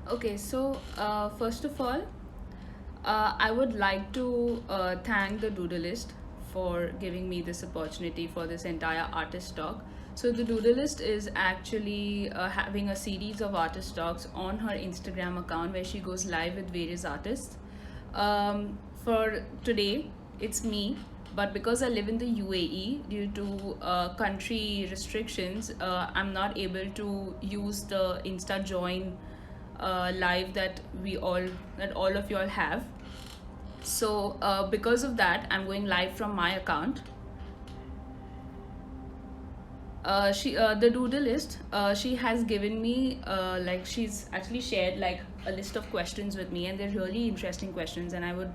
Okay, so first of all, I would like to thank the Doodleist for giving me this opportunity for this entire artist talk. So the Doodleist is actually having a series of artist talks on her Instagram account where she goes live with various artists. For today, it's me, but because I live in the UAE, due to country restrictions, I'm not able to use the Insta Join live that all of y'all have. So because of that, I'm going live from my account. The Doodleist, she has given me like she's actually shared like a list of questions with me, and they're really interesting questions, and I would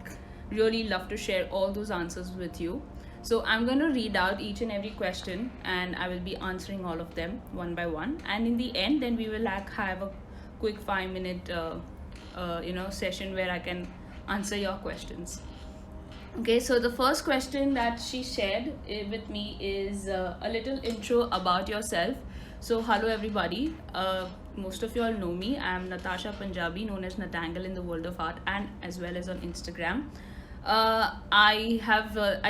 really love to share all those answers with you. So I'm going to read out each and every question, and I will be answering all of them one by one, and in the end then we will like have a quick 5 minute session where I can answer your questions. Okay, so the first question that she shared with me is a little intro about yourself. So, hello everybody. Most of you all know me. I am Natasha Punjabi, known as Natangle in the world of art and as well as on Instagram. I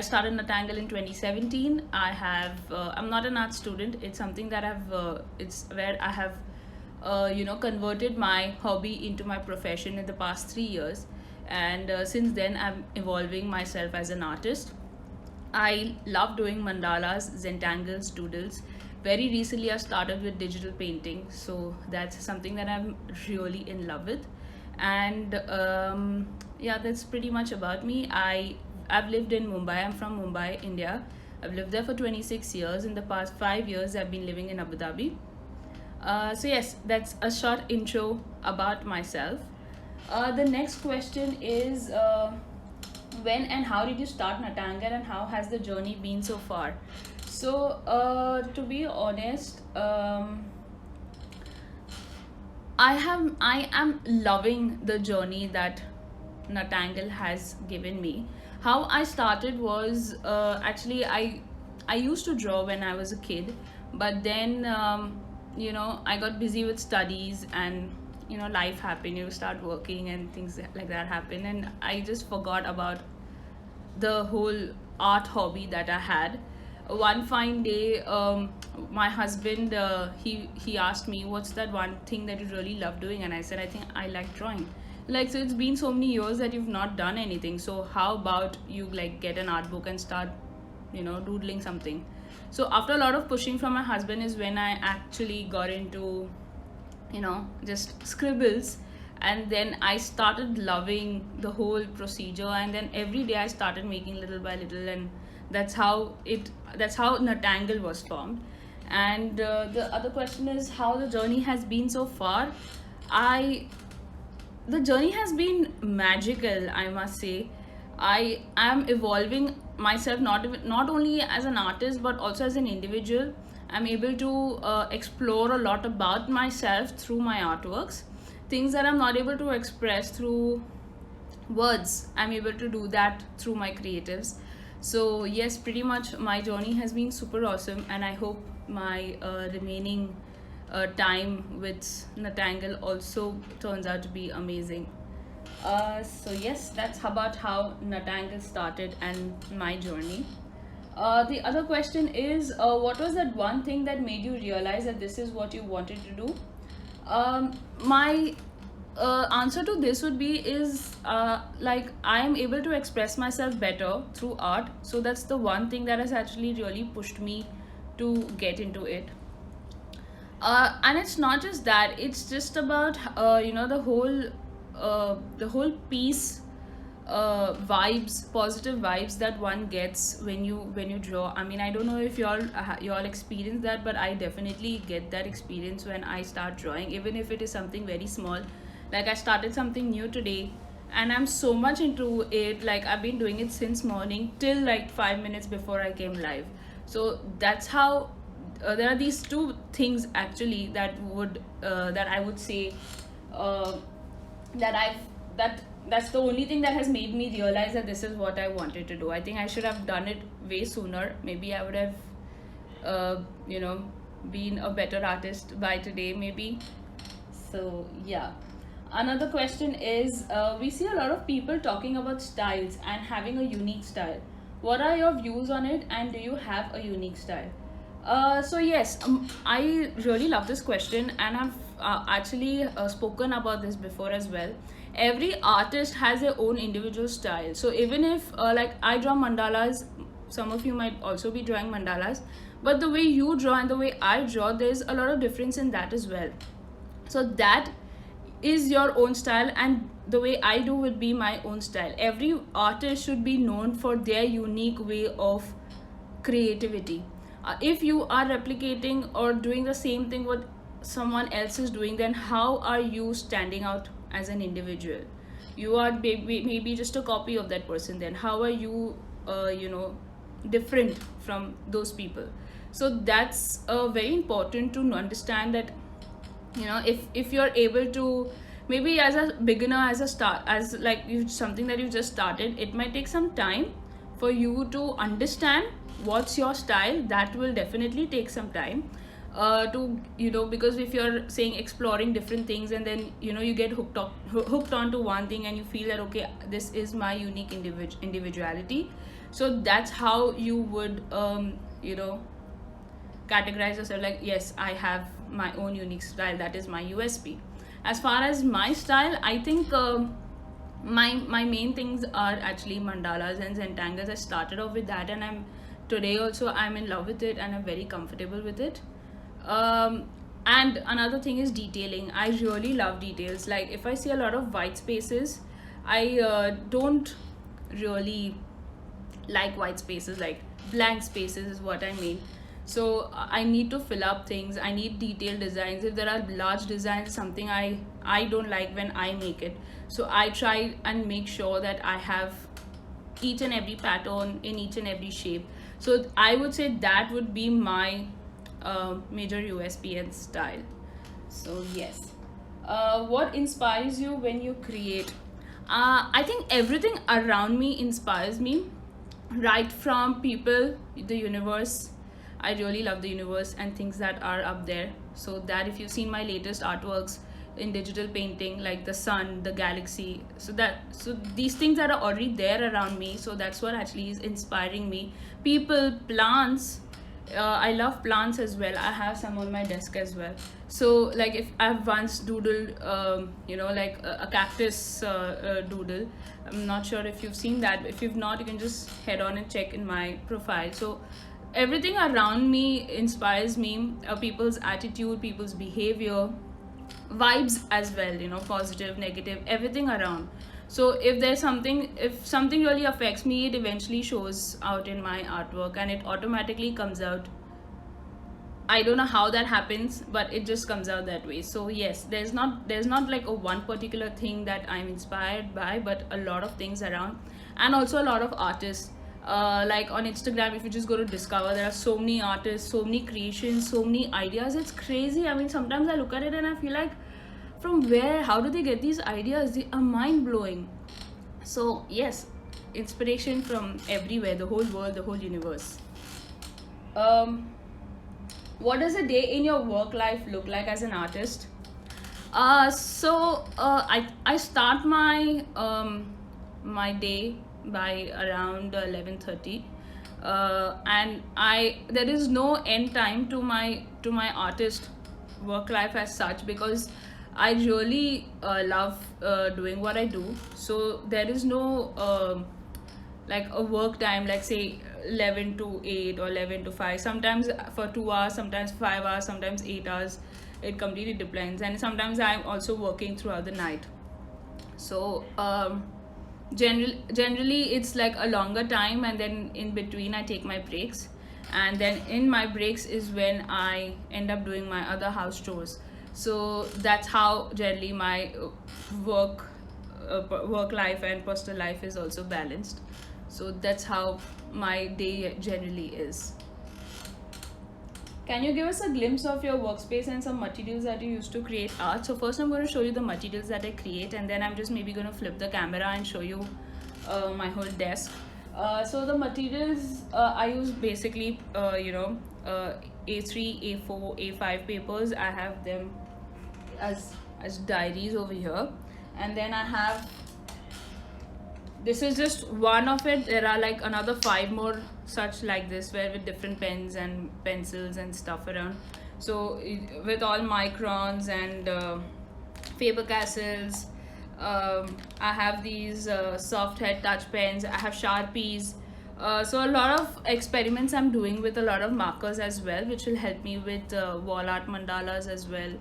started Natangle in 2017. I'm not an art student. It's something that it's where I have converted my hobby into my profession in the past 3 years, and since then I'm evolving myself as an artist. I love doing mandalas, zentangles, doodles. Very recently I started with digital painting, so that's something that I'm really in love with. And yeah, that's pretty much about me. I've lived in Mumbai. I'm from Mumbai, India. I've lived there for 26 years. In the past 5 years I've been living in Abu Dhabi. So yes, that's a short intro about myself. The next question is when and how did you start Natangal, and how has the journey been so far? So to be honest, I am loving the journey that Natangal has given me. How I started was actually I used to draw when I was a kid, but then I got busy with studies, and life happened. You start working and things like that happen, and I just forgot about the whole art hobby that I had. One fine day, my husband he asked me, "What's that one thing that you really love doing?" And I said, "I think I like drawing." Like, so it's been so many years that you've not done anything. So how about you like get an art book and start, doodling something? So after a lot of pushing from my husband is when I actually got into just scribbles, and then I started loving the whole procedure, and then every day I started making little by little, and that's how Natangle was formed. And the other question is how the journey has been so far. I The journey has been magical, I must say. I am evolving myself, not only as an artist but also as an individual. I'm able to explore a lot about myself through my artworks. Things that I'm not able to express through words, I'm able to do that through my creatives. So yes, pretty much my journey has been super awesome, and I hope my remaining time with Natangle also turns out to be amazing. So yes, that's about how Natangle started and my journey. The other question is, what was that one thing that made you realize that this is what you wanted to do? My answer to this would be is like I am able to express myself better through art. So that's the one thing that has actually really pushed me to get into it. And it's not just that, it's just about the whole piece, vibes, positive vibes that one gets when you draw. I mean, I don't know if y'all experience that, but I definitely get that experience when I start drawing, even if it is something very small. Like, I started something new today, and I'm so much into it. Like, I've been doing it since morning till like 5 minutes before I came live. So that's how there are these two things actually that I would say uh, that I've that that's the only thing that has made me realize that this is what I wanted to do. I think I should have done it way sooner. Maybe I would have uh, you know been a better artist by today maybe. So yeah. Another question is, we see a lot of people talking about styles and having a unique style. What are your views on it, and do you have a unique style? So yes, I really love this question, and I've actually spoken about this before as well. Every artist has their own individual style. So even if like I draw mandalas, some of you might also be drawing mandalas, but the way you draw and the way I draw, there's a lot of difference in that as well. So that is your own style, and the way I do would be my own style. Every artist should be known for their unique way of creativity. If you are replicating or doing the same thing what someone else is doing, then how are you standing out as an individual? You are maybe just a copy of that person. Then how are you different from those people? So that's very important to understand that, if you're able to, maybe as a beginner, as a start, as like you, something that you just started, it might take some time for you to understand what's your style. That will definitely take some time to, because if you're saying exploring different things, and then you get hooked onto one thing, and you feel that, okay, this is my unique individuality. So that's how you would categorize yourself, like, yes, I have my own unique style, that is my USP. As far as my style, I think my main things are actually mandalas and zentangas. I started off with that, and today also I'm in love with it, and I'm very comfortable with it. And another thing is detailing. I really love details. Like if I see a lot of white spaces, I don't really like white spaces. Like blank spaces is what I mean. So I need to fill up things. I need detailed designs. If there are large designs, something I don't like when I make it. So I try and make sure that I have each and every pattern in each and every shape. So I would say that would be my major USP and style. So yes. What inspires you when you create? I think everything around me inspires me, right from people, the universe. I really love the universe and things that are up there. So that, if you've seen my latest artworks in digital painting, like the sun, the galaxy, so these things that are already there around me, so that's what actually is inspiring me. People, plants. I love plants as well. I have some on my desk as well. So like if I've once doodled, like a cactus doodle. I'm not sure if you've seen that. If you've not, you can just head on and check in my profile. So everything around me inspires me. People's attitude, people's behavior, vibes as well. Positive, negative, everything around. So if something really affects me, it eventually shows out in my artwork, and it automatically comes out. I don't know how that happens, but it just comes out that way. So yes, there's not like a one particular thing that I'm inspired by, but a lot of things around, and also a lot of artists. Like on Instagram, if you just go to discover, there are so many artists, so many creations, so many ideas. It's crazy. I mean, sometimes I look at it and I feel like, from where? How do they get these ideas? They are mind blowing. So yes, inspiration from everywhere, the whole world, the whole universe. Um, what does a day in your work life look like as an artist? I start my day by around 11:30, and I there is no end time to my artist work life as such, because I really love doing what I do. So there is no like a work time, like say 11 to 8 or 11 to 5. Sometimes for 2 hours, sometimes 5 hours, sometimes 8 hours. It completely depends. And sometimes I'm also working throughout the night. So generally it's like a longer time, and then in between I take my breaks, and then in my breaks is when I end up doing my other house chores. So that's how generally my work work life and personal life is also balanced. So that's how my day generally is. Can you give us a glimpse of your workspace and some materials that you use to create art? So first I'm going to show you the materials that I create, and then I'm just maybe going to flip the camera and show you my whole desk. So the materials I use basically, A3, A4, A5 papers. I have them as as diaries over here. And then I have, this is just one of it. There are like another 5 more such like this, where with different pens and pencils and stuff around. So with all microns and Faber Castles. I have these soft head touch pens. I have Sharpies. So a lot of experiments I'm doing with a lot of markers as well, which will help me with wall art mandalas as well,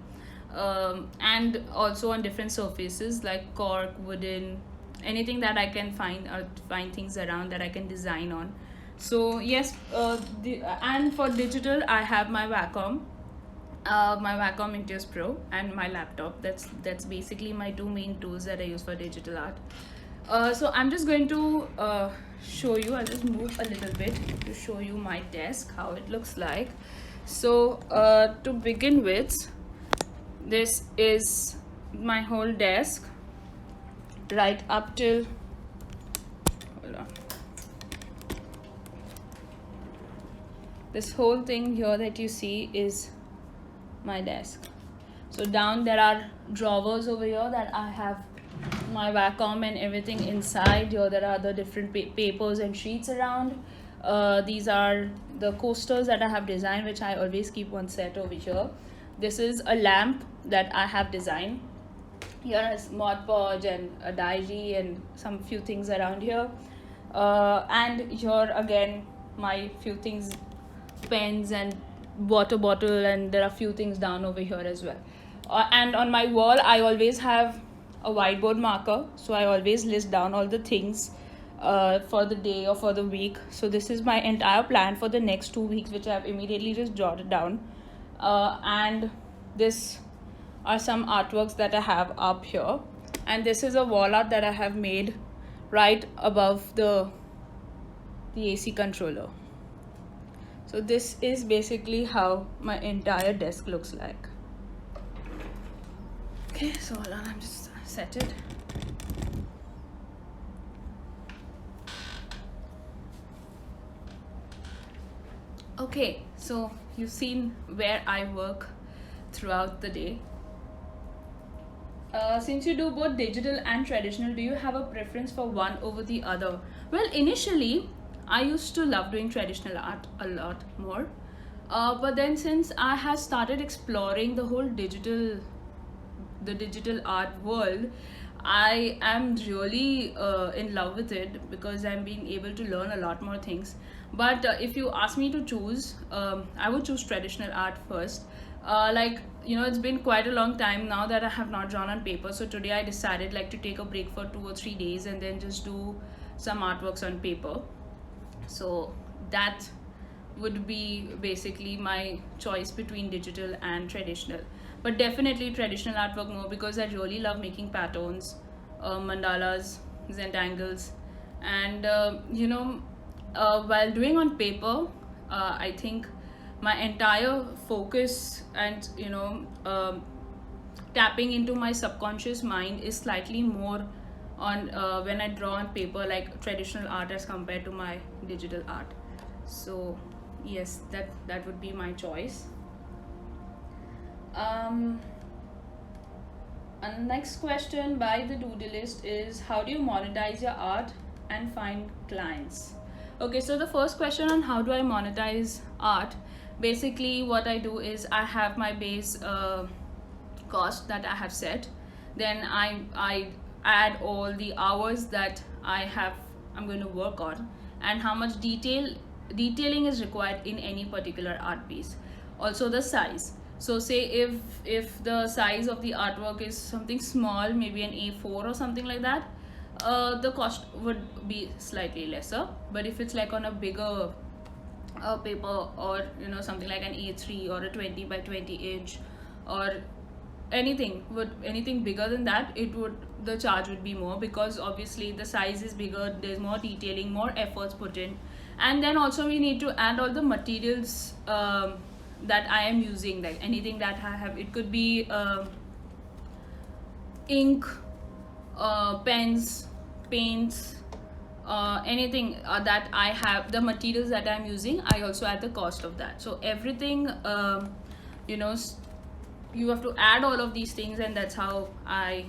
and also on different surfaces like cork, wooden, anything that I can find, or find things around that I can design on. So yes, and for digital I have my Wacom Intuos Pro and my laptop. That's basically my two main tools that I use for digital art. So I'm just going to show you. I'll just move a little bit to show you my desk, how it looks like. So to begin with, this is my whole desk, right up till, hold on, this whole thing here that you see is my desk. So down there are drawers over here that I have my Wacom and everything inside. Here there are the different papers and sheets around. These are the coasters that I have designed, which I always keep one set over here. This is a lamp that I have designed. Here is Mod Podge and a diary and some few things around here. And here again my few things, pens and water bottle, and there are few things down over here as well. And on my wall I always have a whiteboard marker, so I always list down all the things for the day or for the week. So this is my entire plan for the next 2 weeks, which I have immediately just jotted down. And this are some artworks that I have up here, and this is a wall art that I have made right above the AC controller. So this is basically how my entire desk looks like. Okay, so hold on, I'm just set it. Okay, so you've seen where I work throughout the day. Since you do both digital and traditional, do you have a preference for one over the other? Well, initially I used to love doing traditional art a lot more, but then since I have started exploring the whole digital art world, I am really in love with it, because I'm being able to learn a lot more things. But if you ask me to choose, I would choose traditional art first. Like, you know, it's been quite a long time now that I have not drawn on paper, so today I decided like to take a break for 2 or 3 days and then just do some artworks on paper. So that would be basically my choice between digital and traditional. But definitely traditional artwork more, because I really love making patterns, mandalas, Zentangles. And you know, while doing on paper, I think my entire focus and, you know, tapping into my subconscious mind is slightly more on when I draw on paper, like traditional art, as compared to my digital art. So yes, that would be my choice. And next question by the doodleist is, how do you monetize your art and find clients? Okay, so the first question on how do I monetize art, basically what I do is I have my base cost that I have set, then I add all the hours that I'm going to work on, and how much detailing is required in any particular art piece. Also the size. So say if the size of the artwork is something small, maybe an A4 or something like that, the cost would be slightly lesser. But if it's like on a bigger paper, or, you know, something like an A3 or a 20 by 20 inch, or anything bigger than that, the charge would be more, because obviously the size is bigger, there's more detailing, more efforts put in. And then also we need to add all the materials that I am using, like anything that I have. It could be ink, pens, paints, anything that I have, the materials that I'm using, I also add the cost of that. So everything, you know, you have to add all of these things, and that's how I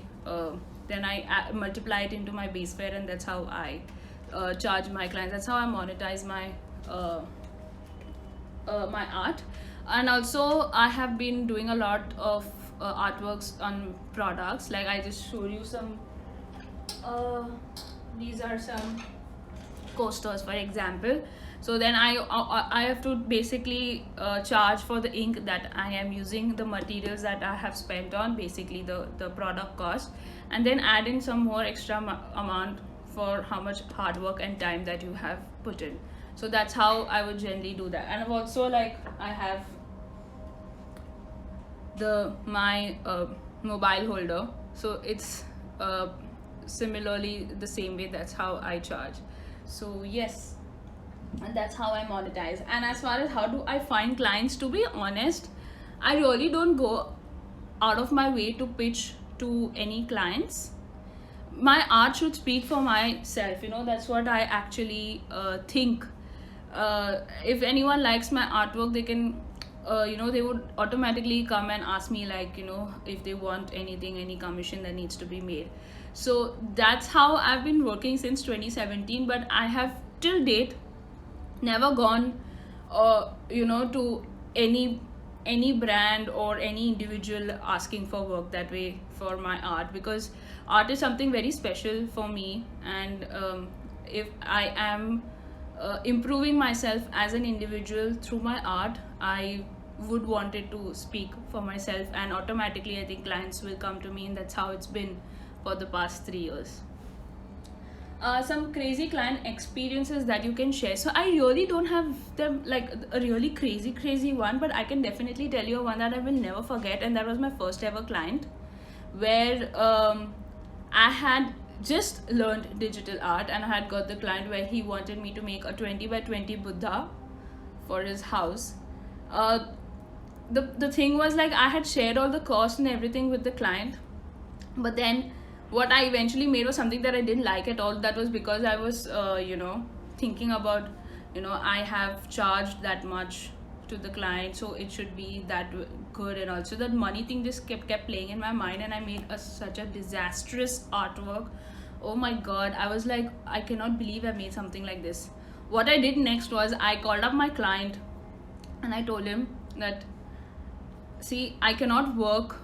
then I multiply it into my base fare, and that's how I charge my clients. That's how I monetize uh, my art. And also I have been doing a lot of artworks on products. Like I just showed you some uh, these are some coasters, for example. So then I have to basically charge for the ink that I am using, the materials that I have spent on, basically the product cost, and then add in some more extra amount for how much hard work and time that you have put in. So that's how I would generally do that. And I've also, like, I have the my mobile holder, so it's similarly the same way. That's how I charge. So yes, and that's how I monetize. And as far as how do I find clients, to be honest, I really don't go out of my way to pitch to any clients. My art should speak for myself, that's what I actually think. If anyone likes my artwork, they can they would automatically come and ask me, like, if they want anything, any commission that needs to be made. So that's how I've been working since 2017, but I have till date never gone to any brand or any individual asking for work that way for my art, because art is something very special for me. And if I am improving myself as an individual through my art, I would want it to speak for myself, and automatically I think clients will come to me, and that's how it's been for the past 3 years. Some crazy client experiences that you can share. So I really don't have them like a really crazy one, but I can definitely tell you one that I will never forget, and that was my first ever client, where I had just learned digital art, and I had got the client where he wanted me to make a 20 by 20 Buddha for his house. The thing was, like, I had shared all the cost and everything with the client, but then what I eventually made was something that I didn't like at all. That was because I was thinking about, I have charged that much to the client, so it should be that good. And also that money thing just kept playing in my mind, and I made such a disastrous artwork. Oh my god, I was like, I cannot believe I made something like this. What I did next was I called up my client and I told him that, see, I cannot work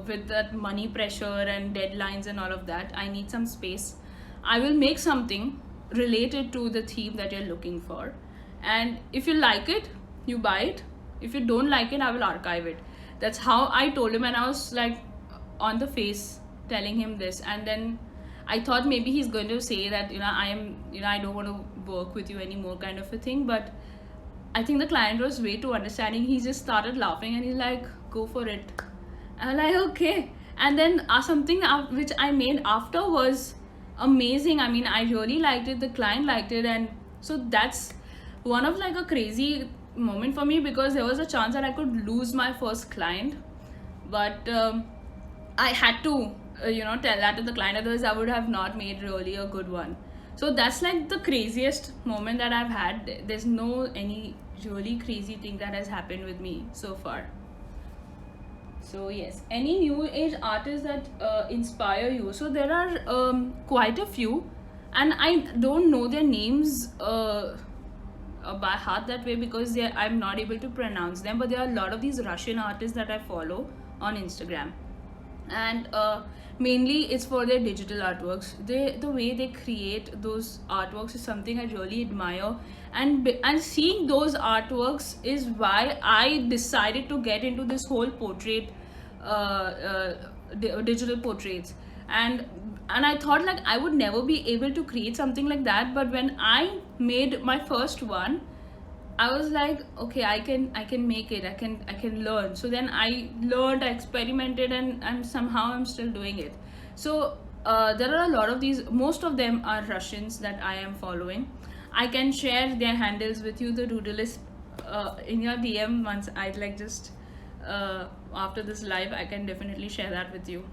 with that money pressure and deadlines and all of that. I need some space. I will make something related to the theme that you're looking for, and if you like it, you buy it. If you don't like it, I will archive it. That's how I told him, and I was like on the face telling him this. And then I thought maybe he's going to say that, I don't want to work with you anymore, kind of a thing. But I think the client was way too understanding. He just started laughing and he's like, go for it. I'm like, okay. And then something which I made after was amazing. I mean, I really liked it. The client liked it. And so that's one of like a crazy moment for me, because there was a chance that I could lose my first client. But I had to, tell that to the client. Otherwise, I would have not made really a good one. So that's like the craziest moment that I've had. There's no any really crazy thing that has happened with me so far. So yes, any new age artists that inspire you? So there are quite a few, and I don't know their names by heart that way, because I'm not able to pronounce them. But there are a lot of these Russian artists that I follow on Instagram, and mainly it's for their digital artworks. The way they create those artworks is something I really admire, and seeing those artworks is why I decided to get into this whole portrait digital portraits. And I thought, like, I would never be able to create something like that. But when I made my first one, I was like, okay, I can make it. I can learn. So then I learned, I experimented, and somehow I'm still doing it. So there are a lot of these. Most of them are Russians that I am following. I can share their handles with you, the Doodleist, in your DM once. I'd like just after this live, I can definitely share that with you.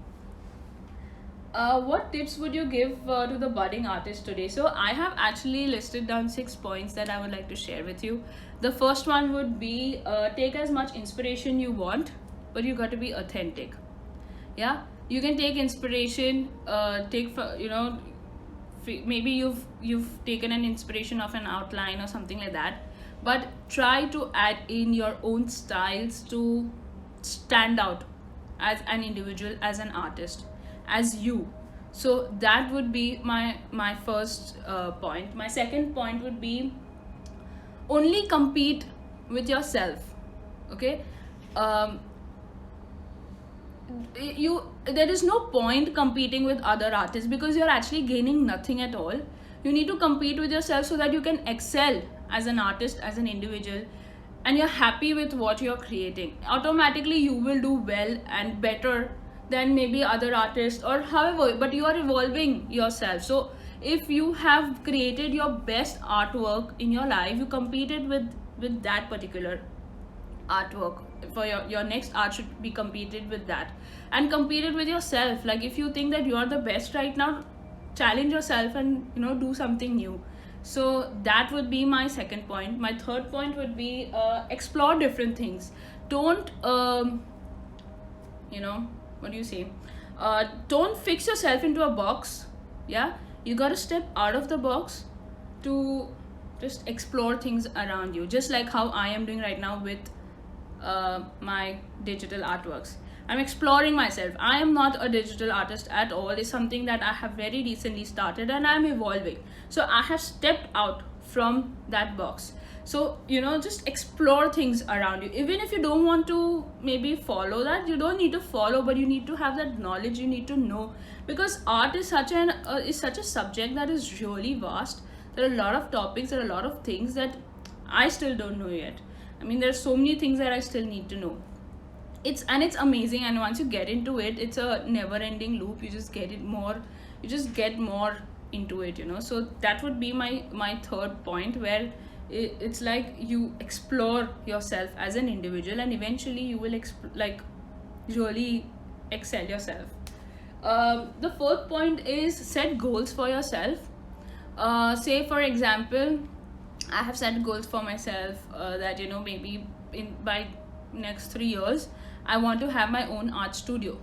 What tips would you give to the budding artist today? So I have actually listed down 6 points that I would like to share with you. The first one would be take as much inspiration you want. but you got to be authentic. Yeah, you can take inspiration, maybe you've taken an inspiration of an outline or something like that, but try to add in your own styles to stand out as an individual, as an artist, as you. So that would be my first point. My second point would be, only compete with yourself. Okay. um, you There is no point competing with other artists, because you're actually gaining nothing at all. You need to compete with yourself so that you can excel as an artist, as an individual, and you're happy with what you're creating. Automatically you will do well and better than maybe other artists, or however, but you are evolving yourself. So if you have created your best artwork in your life, you competed with that particular artwork. For your next art should be competed with that, and competed with yourself. Like, if you think that you are the best right now, challenge yourself and do something new. So that would be my second point. My third point would be, explore different things. Don't what do you say, don't fix yourself into a box. Yeah, you got to step out of the box to just explore things around you, just like how I am doing right now with my digital artworks. I'm exploring myself. I am not a digital artist at all. It's something that I have very recently started, and I'm evolving. So I have stepped out from that box. So just explore things around you. Even if you don't want to maybe follow that, you don't need to follow, but you need to have that knowledge. You need to know, because art is such a subject that is really vast. There are a lot of topics, there are a lot of things that I still don't know yet. I mean, there's so many things that I still need to know. It's amazing, and once you get into it, it's a never-ending loop. You just get more into it. So that would be my third point, where it's like you explore yourself as an individual, and eventually you will really excel yourself. The fourth point is, set goals for yourself. Say for example, I have set goals for myself, that maybe by next 3 years I want to have my own art studio.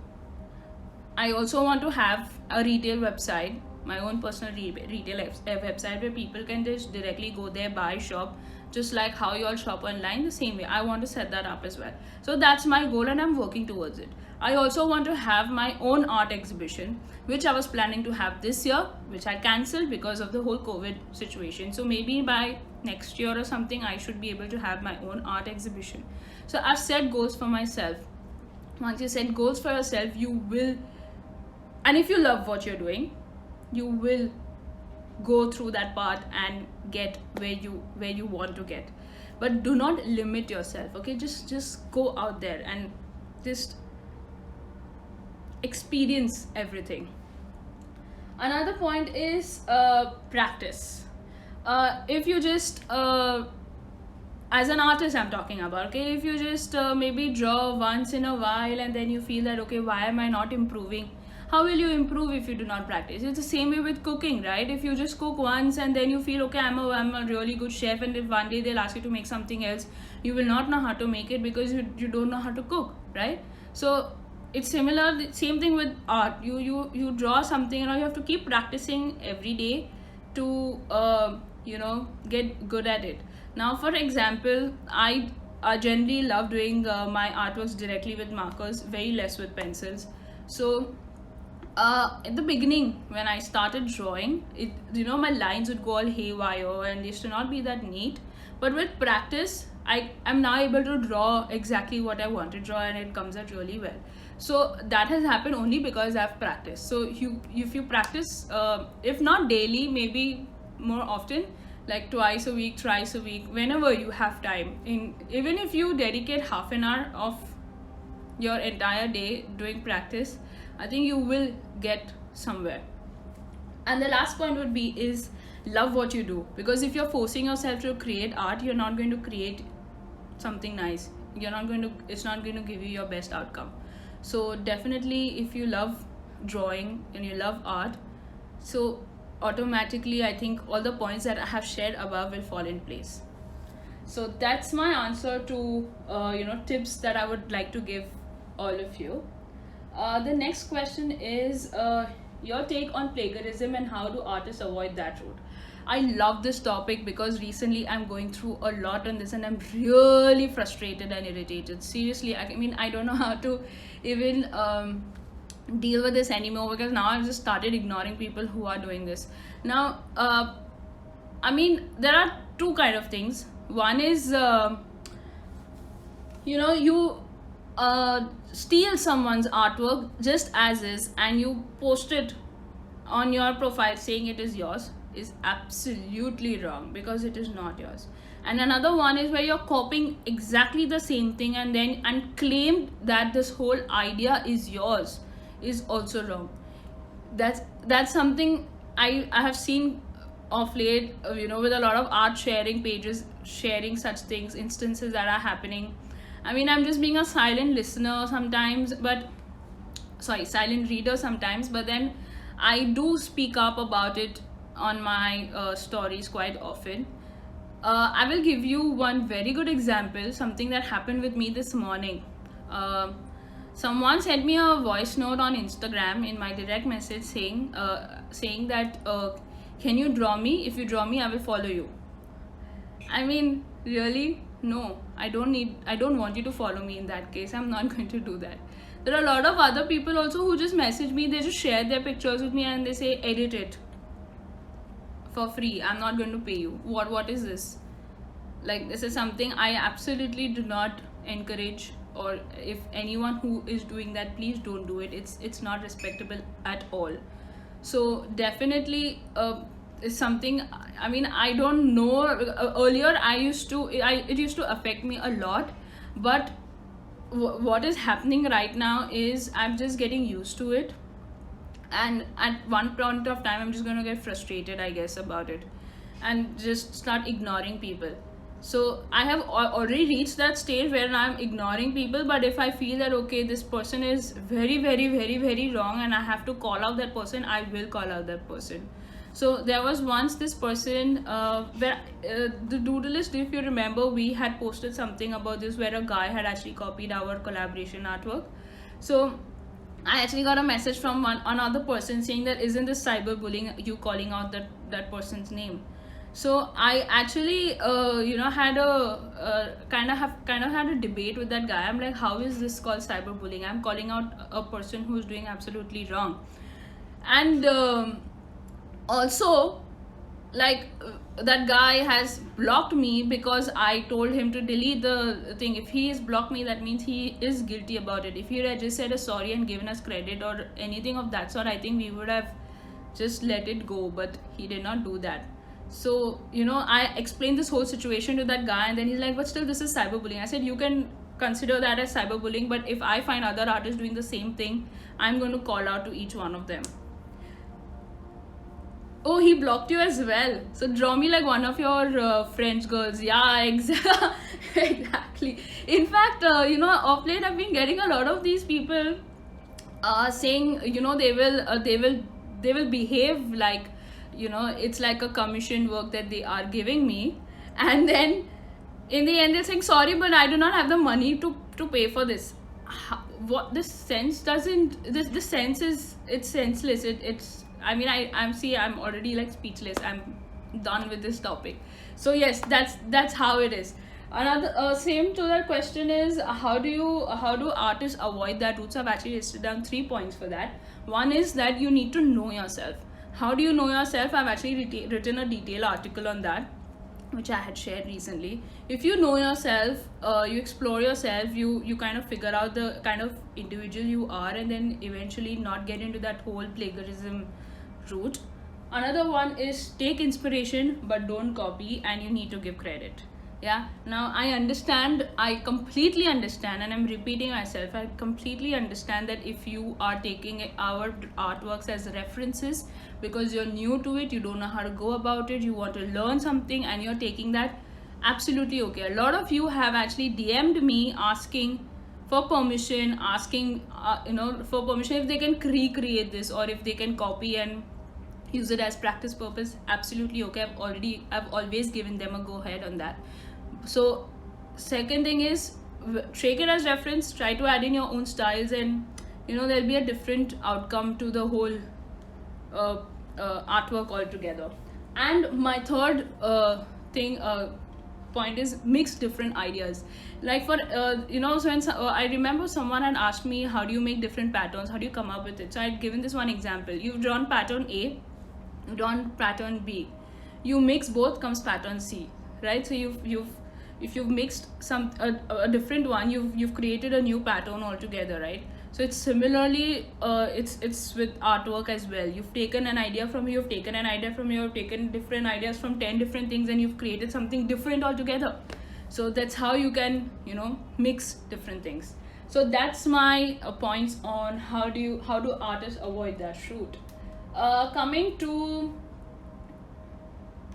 I also want to have a retail website, my own personal retail website, where people can just directly go there, buy, shop, just like how you all shop online. The same way I want to set that up as well. So that's my goal, and I'm working towards it. I also want to have my own art exhibition, which I was planning to have this year, which I cancelled because of the whole COVID situation. So maybe by next year or something, I should be able to have my own art exhibition. So I've set goals for myself. Once you set goals for yourself, you will, and if you love what you're doing, you will go through that path and get where you want to get. But do not limit yourself. Okay, just go out there and just experience everything. Another point is, practice. If you just as an artist I'm talking about, okay, if you just maybe draw once in a while, and then you feel that, okay, why am I not improving? How will you improve if you do not practice? It's the same way with cooking, right? If you just cook once and then you feel, okay, I'm a really good chef, and if one day they'll ask you to make something else, you will not know how to make it, because you don't know how to cook, right? So it's similar, the same thing with art. You draw something, and you have to keep practicing every day to get good at it. Now, for example, I generally love doing my artworks directly with markers, very less with pencils. So at the beginning, when I started drawing it, my lines would go all haywire and they used to not be that neat. But with practice, I am now able to draw exactly what I want to draw, and it comes out really well. So that has happened only because I've practiced. So if you practice, if not daily, maybe more often, like twice a week, thrice a week, whenever you have time, even if you dedicate half an hour of your entire day doing practice, I think you will get somewhere. And the last point would be is, love what you do. Because if you're forcing yourself to create art, you're not going to create something nice. It's not going to give you your best outcome. So definitely, if you love drawing and you love art, so automatically I think all the points that I have shared above will fall in place. So that's my answer to tips that I would like to give all of you. The next question is your take on plagiarism and how do artists avoid that route. I love this topic because recently I'm going through a lot on this and I'm really frustrated and irritated. Seriously, I mean, I don't know how to even deal with this anymore because now I've just started ignoring people who are doing this. Now, I mean, there are two kind of things. One is, you steal someone's artwork just as is and you post it on your profile saying it is yours is absolutely wrong because it is not yours. And another one is where you're copying exactly the same thing and claim that this whole idea is yours is also wrong. That's something I have seen of late, with a lot of art sharing pages sharing such things, instances that are happening. I mean, I'm just being a silent listener sometimes, but sorry, silent reader sometimes, but then I do speak up about it on my stories quite often. I will give you one very good example, something that happened with me this morning. Uh, Someone sent me a voice note on Instagram in my direct message saying that can you draw me? If you draw me, I will follow you. I mean, really? No, I don't want you to follow me in that case. I'm not going to do that. There are a lot of other people also who just message me, they just share their pictures with me and they say, edit it for free. I'm not going to pay you. What is this? Like, this is something I absolutely do not encourage, or if anyone who is doing that, please don't do it. It's not respectable at all. So definitely is something, I mean, I don't know, earlier it used to affect me a lot, but what is happening right now is I'm just getting used to it, and at one point of time I'm just going to get frustrated, I guess, about it and just start ignoring people. So I have already reached that stage where I'm ignoring people, but if I feel that okay, this person is very very very very wrong and I have to call out that person, I will call out that person. So there was once this person, where the Doodleist, if you remember, we had posted something about this where a guy had actually copied our collaboration artwork. So I actually got a message from another person saying that isn't this cyberbullying, you calling out that person's name. So I actually had a kind of had a debate with that guy. I'm like, how is this called cyberbullying? I'm calling out a person who's doing absolutely wrong. And also, like, that guy has blocked me because I told him to delete the thing. If he has blocked me, that means he is guilty about it. If he had just said a sorry and given us credit or anything of that sort, I think we would have just let it go, but he did not do that. So I explained this whole situation to that guy, and then he's like, but still this is cyberbullying. I said, you can consider that as cyberbullying, but if I find other artists doing the same thing, I'm going to call out to each one of them. Oh, he blocked you as well. So draw me like one of your French girls. Yeah, exactly. In fact, of late I've been getting a lot of these people saying, they will behave like, it's like a commission work that they are giving me, and then in the end they're saying, sorry, but I do not have the money to pay for this. What this sense doesn't this sense is, it's senseless. It's, I mean, I'm already like speechless. I'm done with this topic. So yes, that's how it is. Another same to that question is, how do artists avoid that route? So I've actually listed down 3 points for that. One is that you need to know yourself. How do you know yourself? I've actually written a detailed article on that, which I had shared recently. If you know yourself, you explore yourself, you kind of figure out the kind of individual you are, and then eventually not get into that whole plagiarism route. Another one is take inspiration but don't copy, and you need to give credit. Yeah, now I completely understand, and I'm repeating myself, I completely understand that if you are taking our artworks as references because you're new to it, you don't know how to go about it, you want to learn something, and you're taking that, absolutely okay. A lot of you have actually DM'd me asking for permission, asking for permission if they can recreate this or if they can copy and use it as practice purpose. Absolutely okay. I've always given them a go ahead on that. So second thing is, take it as reference, try to add in your own styles, and there'll be a different outcome to the whole uh, artwork altogether. And my third thing point is mix different ideas. Like for so when I remember someone had asked me, how do you make different patterns, how do you come up with it? So I'd given this one example. You've drawn pattern A, you've drawn pattern B, you mix both, comes pattern C, right? So you've if you've mixed a different one, you've created a new pattern altogether, right? So it's similarly it's with artwork as well. You've taken an idea from here, you've taken an idea from here, you've taken different ideas from 10 different things, and you've created something different altogether. So that's how you can mix different things. So that's my points on how do artists avoid that shoot. Coming to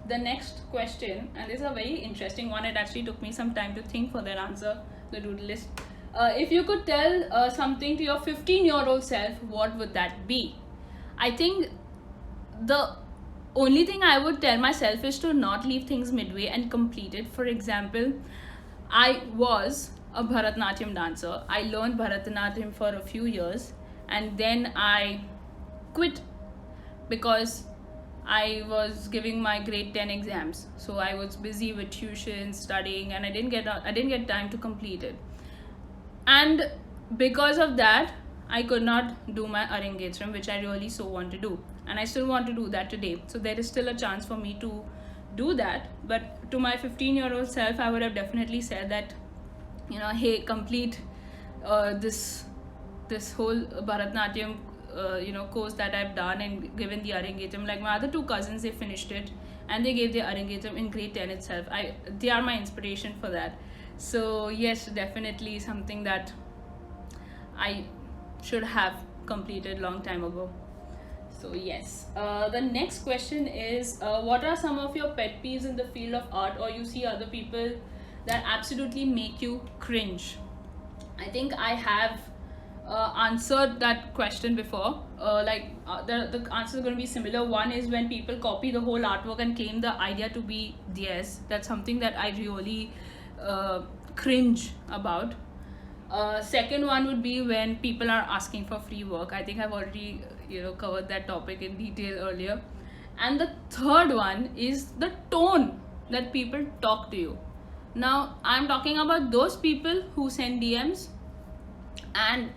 the next question, and this is a very interesting one. It actually took me some time to think for that answer, the Doodlist. If you could tell something to your 15-year-old self, what would that be? I think the only thing I would tell myself is to not leave things midway and complete it. For example, I was a Bharatanatyam dancer. I learned Bharatanatyam for a few years, and then I quit because I was giving my grade 10 exams. So I was busy with tuition, studying, and I didn't get time to complete it. And because of that, I could not do my Arangetram, which I really so want to do, and I still want to do that today. So there is still a chance for me to do that. But to my 15-year-old self, I would have definitely said that, hey, complete this whole Bharatanatyam course that I've done and given the Arangetram. Like my other two cousins, they finished it and they gave the Arangetram in grade 10 itself. They are my inspiration for that. So yes, definitely something that I should have completed long time ago. So yes, the next question is, what are some of your pet peeves in the field of art, or you see other people that absolutely make you cringe? I think I have answered that question before. The answer is going to be similar. One is when people copy the whole artwork and claim the idea to be theirs. That's something that I really cringe about. Second one would be when people are asking for free work. I think I've already covered that topic in detail earlier. And the third one is the tone that people talk to you. Now I'm talking about those people who send DMs and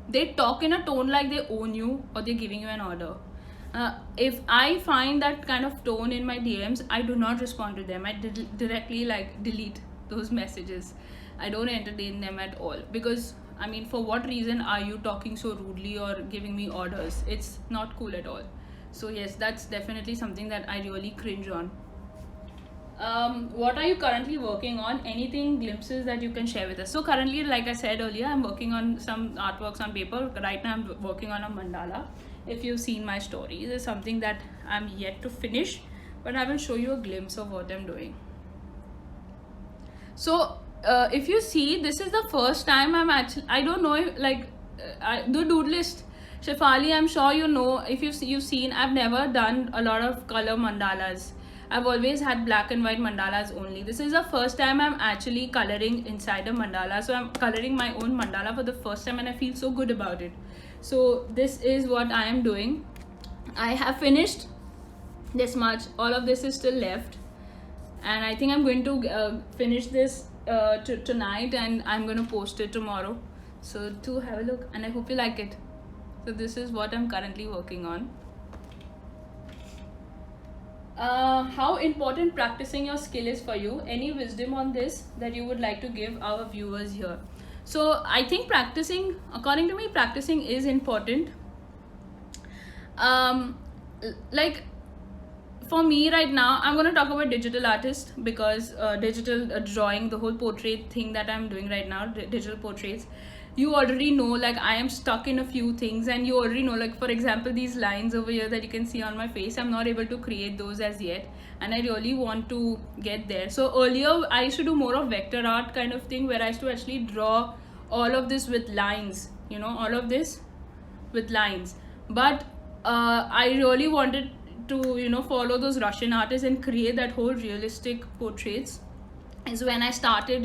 they talk in a tone like they own you or they're giving you an order. If I find that kind of tone in my DMs, I do not respond to them. I directly delete those messages. I don't entertain them at all, because I mean, for what reason are you talking so rudely or giving me orders? It's not cool at all. So yes, that's definitely something that I really cringe on. What are you currently working on? Anything glimpses that you can share with us? So currently, like I said earlier, I'm working on some artworks on paper. Right now I'm working on a mandala. If you've seen my stories, it's something that I'm yet to finish, but I will show you a glimpse of what I'm doing. So if you see, this is the first time I don't know if, the Doodlist, Shefali, I'm sure you know, if you've seen, I've never done a lot of color mandalas. I've always had black and white mandalas only. This is the first time I'm actually coloring inside a mandala. So I'm coloring my own mandala for the first time and I feel so good about it. So this is what I am doing. I have finished this much. All of this is still left. And I think I'm going to finish this tonight, and I'm going to post it tomorrow. So do have a look, and I hope you like it. So this is what I'm currently working on. How important practicing your skill is for you? Any wisdom on this that you would like to give our viewers here? So I think practicing, according to me, practicing is important. For me right now, I'm going to talk about digital artist, because digital drawing, the whole portrait thing that I'm doing right now, digital portraits, you already know, like I am stuck in a few things, and you already know, like for example, these lines over here that you can see on my face, I'm not able to create those as yet, and I really want to get there. So earlier I used to do more of vector art kind of thing, where I used to actually draw all of this with lines, all of this with lines. But I really wanted to follow those Russian artists and create that whole realistic portraits. Is when I started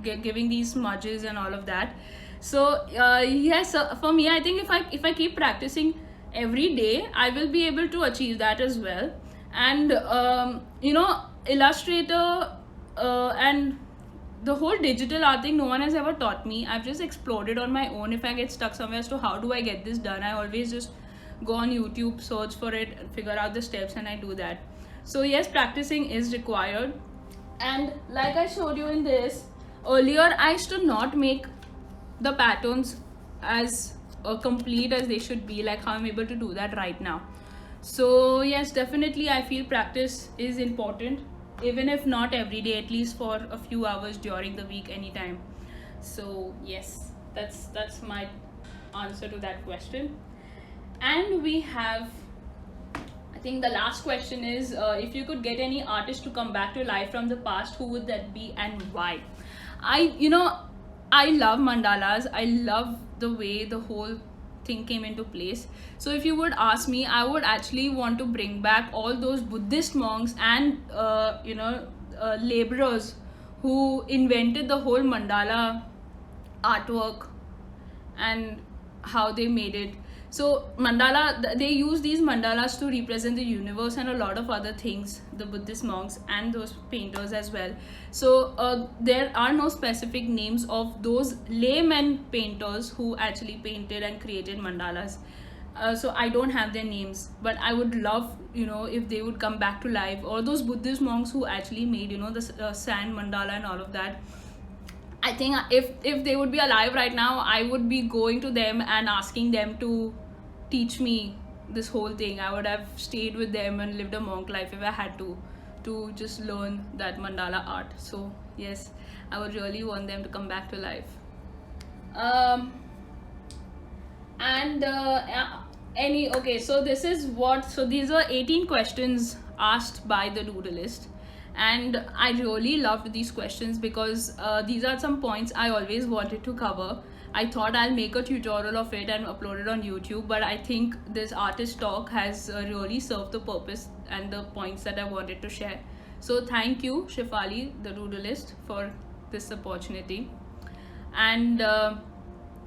giving these smudges and all of that. So yes, for me, I think if I keep practicing every day, I will be able to achieve that as well. And Illustrator and the whole digital art thing, no one has ever taught me. I've just explored it on my own. If I get stuck somewhere as to how do I get this done, I always just go on YouTube, search for it, figure out the steps, and I do that. So yes, practicing is required. And like I showed you in this earlier, I used to not make the patterns as complete as they should be, like how I'm able to do that right now. So yes, definitely I feel practice is important, even if not every day, at least for a few hours during the week, anytime. So yes, that's my answer to that question. And we have, I think the last question is, if you could get any artist to come back to life from the past, who would that be and why? I love mandalas. I love the way the whole thing came into place. So if you would ask me, I would actually want to bring back all those Buddhist monks and laborers who invented the whole mandala artwork and how they made it. So mandala, they use these mandalas to represent the universe and a lot of other things, the Buddhist monks and those painters as well. So there are no specific names of those laymen painters who actually painted and created mandalas. So I don't have their names, but I would love, if they would come back to life, or those Buddhist monks who actually made, the sand mandala and all of that. I think if they would be alive right now, I would be going to them and asking them to teach me this whole thing. I would have stayed with them and lived a monk life if I had to just learn that mandala art. So yes, I would really want them to come back to life. And okay, so this is so these are 18 questions asked by the Doodleist, and I really loved these questions because these are some points I always wanted to cover. I thought I'll make a tutorial of it and upload it on YouTube, but I think this artist talk has really served the purpose and the points that I wanted to share. So thank you, Shefali, the Doodleist, for this opportunity. And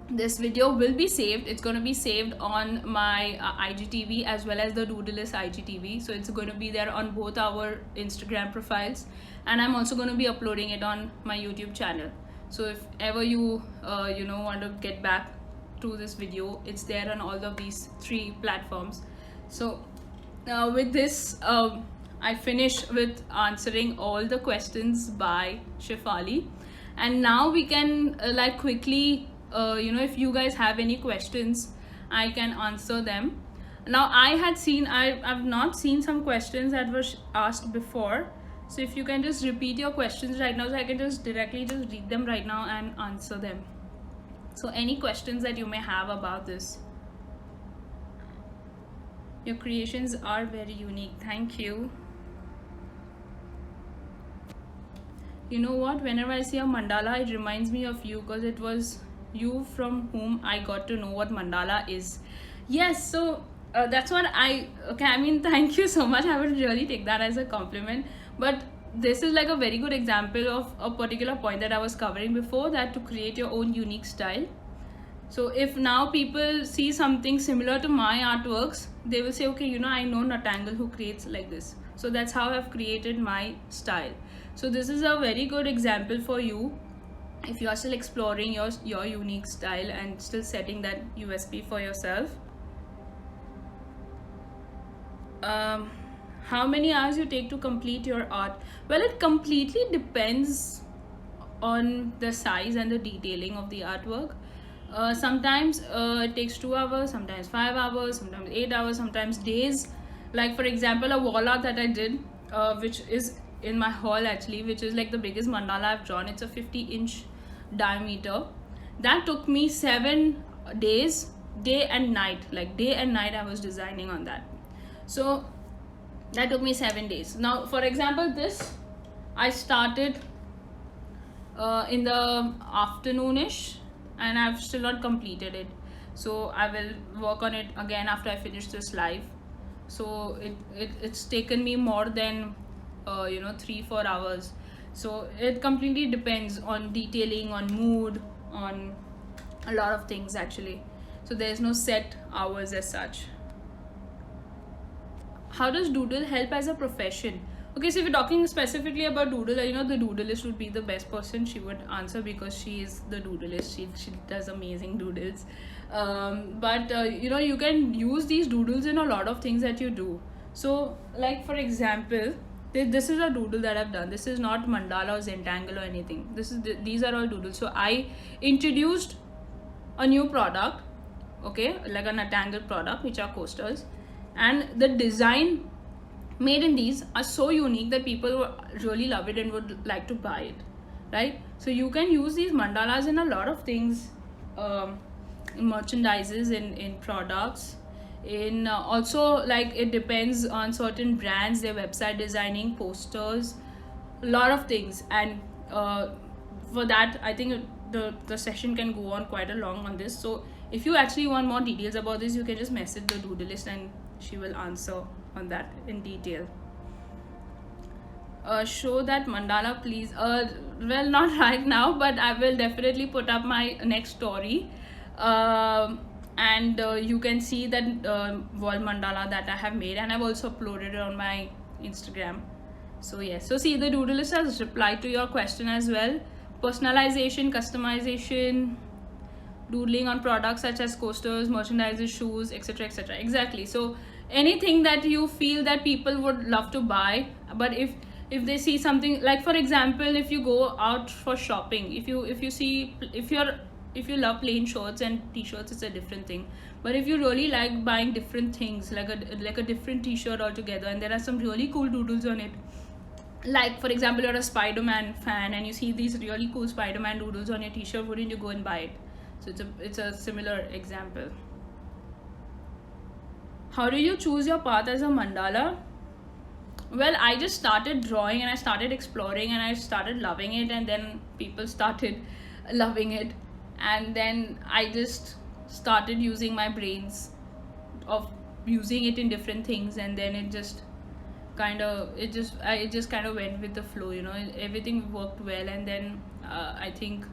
this video will be saved. It's going to be saved on my IGTV as well as the Doodleist IGTV. So it's going to be there on both our Instagram profiles, and I'm also going to be uploading it on my YouTube channel. So if ever you want to get back to this video, it's there on all of these 3 platforms. So with this, I finish with answering all the questions by Shefali, and now we can quickly if you guys have any questions, I can answer them. Now I've not seen some questions that were asked before, so if you can just repeat your questions right now, so I can just directly just read them right now and answer them. So any questions that you may have about this? Your creations are very unique. Thank you. You know what, whenever I see a mandala, it reminds me of you, because it was you from whom I got to know what mandala is. Yes, so that's what thank you so much. I would really take that as a compliment. But this is like a very good example of a particular point that I was covering before, that to create your own unique style. So if now people see something similar to my artworks, they will say, okay, I know Natangle who creates like this. So that's how I've created my style. So this is a very good example for you if you are still exploring your unique style and still setting that USP for yourself. How many hours you take to complete your art? Well, it completely depends on the size and the detailing of the artwork. Sometimes it takes 2 hours, sometimes 5 hours, sometimes 8 hours, sometimes days. Like for example, a wall art that I did, which is in my hall actually, which is like the biggest mandala I've drawn. It's a 50-inch diameter. That took me 7 days, day and night. Like day and night I was designing on that. So that took me 7 days. Now for example, this I started in the afternoonish, and I've still not completed it. So I will work on it again after I finish this live. So it's taken me more than 3-4 hours So it completely depends on detailing, on mood, on a lot of things actually. So there's no set hours as such. How does doodle help as a profession? Okay, so if you're talking specifically about doodle, the doodleist would be the best person. She would answer because she is the doodleist. She does amazing doodles. But you can use these doodles in a lot of things that you do. So like for example, this is a doodle that I've done. This is not mandala or zentangle or anything. These are all doodles. So I introduced a new product, okay, like an Atangle product, which are coasters, and the design made in these are so unique that people really love it and would like to buy it, right? So you can use these mandalas in a lot of things, in merchandises, in products, in also, like, it depends on certain brands, their website designing, posters, a lot of things. And for that, I think the session can go on quite a long on this. So if you actually want more details about this, you can just message the doodleist and she will answer on that in detail. Show that mandala please. Well, not right now, but I will definitely put up my next story, and you can see that wall mandala that I have made, and I've also uploaded it on my Instagram. So yes, so see, the doodleist has replied to your question as well. Personalization, customization, doodling on products such as coasters, merchandises, shoes, etc, etc. Exactly. So anything that you feel that people would love to buy, but if they see something, like for example, if you go out for shopping, if you love plain shirts and t-shirts, it's a different thing. But if you really like buying different things, like a different t-shirt altogether, and there are some really cool doodles on it, like for example, you're a Spider-Man fan and you see these really cool Spider-Man doodles on your t-shirt, wouldn't you go and buy it? So it's a similar example. How do you choose your path as a mandala? Well, I just started drawing and I started exploring and I started loving it, and then people started loving it, and then I just started using my brains of using it in different things, and then it just kind of went with the flow, everything worked well, and then I think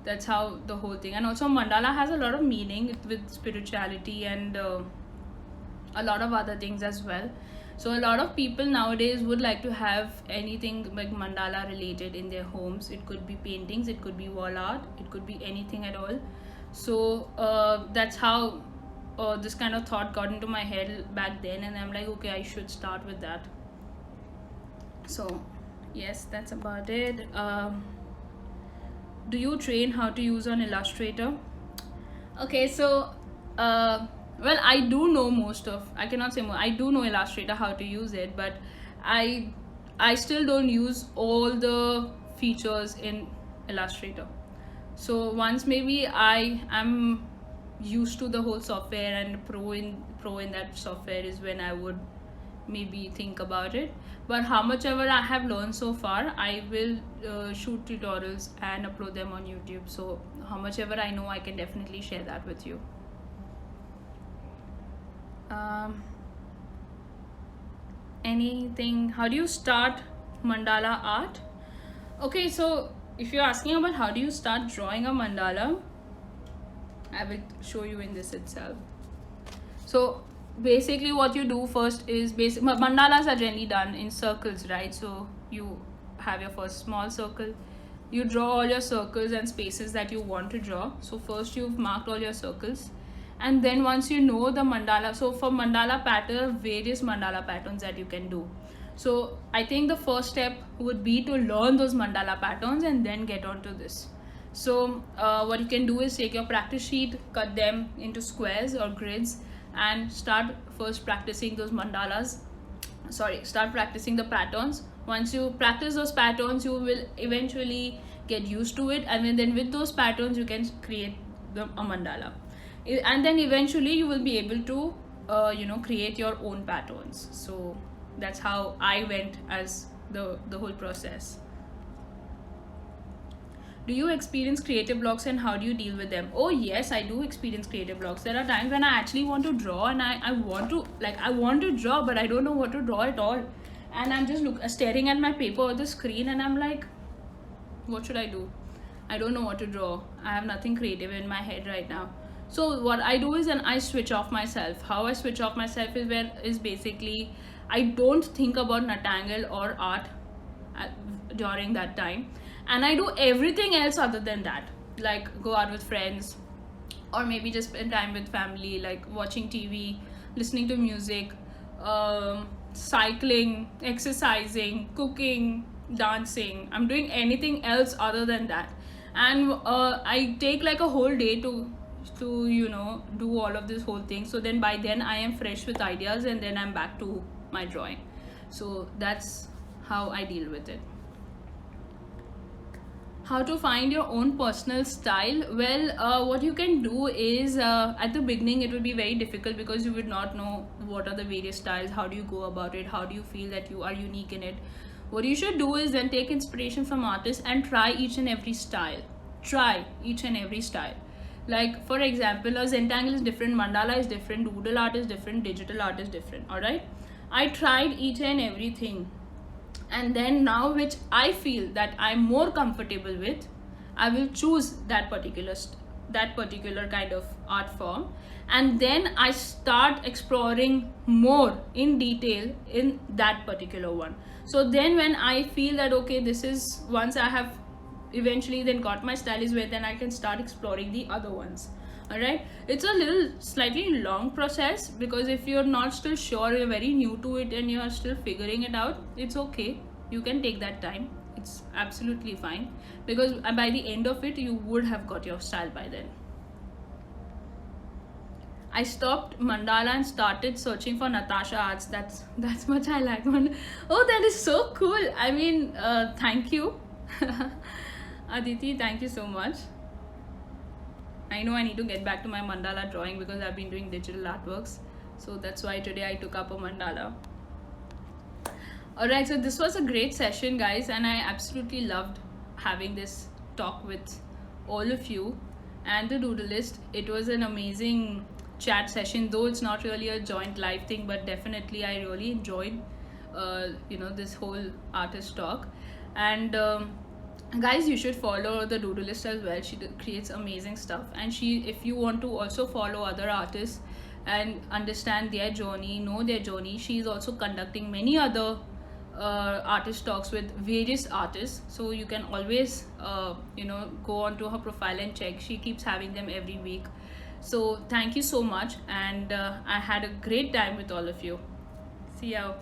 that's how the whole thing. And also mandala has a lot of meaning with spirituality and a lot of other things as well. So a lot of people nowadays would like to have anything like mandala related in their homes. It could be paintings, it could be wall art, it could be anything at all. So that's how this kind of thought got into my head back then, and I'm like, okay, I should start with that. So yes, that's about it. Do you train how to use an Illustrator? Okay, so well, I do know I cannot say more, I do know Illustrator, how to use it, but I still don't use all the features in Illustrator. So once maybe I am used to the whole software and pro in that software is when I would maybe think about it. But how much ever I have learned so far, I will shoot tutorials and upload them on YouTube. So how much ever I know, I can definitely share that with you. Anything, how do you start mandala art? Okay, so if you're asking about how do you start drawing a mandala, I will show you in this itself. So basically what you do first is mandalas are generally done in circles, right? So you have your first small circle, you draw all your circles and spaces that you want to draw. So first you've marked all your circles, and then once you know the mandala, so for mandala pattern, various mandala patterns that you can do. So I think the first step would be to learn those mandala patterns and then get onto this. So what you can do is take your practice sheet, cut them into squares or grids, and start first practicing those mandalas. Start practicing the patterns. Once you practice those patterns, you will eventually get used to it, and then with those patterns you can create a mandala, and then eventually you will be able to create your own patterns. So that's how I went as the whole process. Do you experience creative blocks and how do you deal with them? Oh yes, I do experience creative blocks. There are times when I actually want to draw and I want to draw, but I don't know what to draw at all. and I'm just staring at my paper or the screen, and I'm like, what should I do? I don't know what to draw. I have nothing creative in my head right now. So what I do is, then I switch off myself. How I switch off myself is basically, I don't think about Natangle or art uh, during that time, and I do everything else other than that, like go out with friends, or maybe just spend time with family, like watching TV, listening to music, cycling, exercising, cooking, dancing. I'm doing anything else other than that. And I take like a whole day to do all of this whole thing. So then by then I am fresh with ideas, and then I'm back to my drawing. So that's how I deal with it. How to find your own personal style? Well, what you can do is, at the beginning it will be very difficult because you would not know what are the various styles. How do you go about it? How do you feel that you are unique in it? What you should do is then take inspiration from artists and try each and every style. Try each and every style. Like for example, a Zentangle is different, mandala is different, doodle art is different, digital art is different. All right, I tried each and everything, and then now which I feel that I'm more comfortable with, I will choose that particular kind of art form, and then I start exploring more in detail in that particular one. So then when I feel that okay, this is, once I have eventually then got my style, is where then I can start exploring the other ones. All right, it's a little slightly long process, because if you're not still sure, you're very new to it and you're still figuring it out, it's okay, you can take that time, it's absolutely fine, because by the end of it you would have got your style by then. I stopped mandala and started searching for Natasha arts. That's much I like. Oh, that is so cool. I mean, thank you. Aditi, thank you so much. I know I need to get back to my mandala drawing because I've been doing digital artworks. So that's why today I took up a mandala. Alright, so this was a great session, guys, and I absolutely loved having this talk with all of you and the Doodleist. It was an amazing chat session, though it's not really a joint live thing, but definitely I really enjoyed this whole artist talk. And guys, you should follow the Doodleist as well. She creates amazing stuff, and if you want to also follow other artists and understand their journey, know their journey, she is also conducting many other artist talks with various artists, so you can always go onto her profile and check. She keeps having them every week. So thank you so much, and I had a great time with all of you. See ya.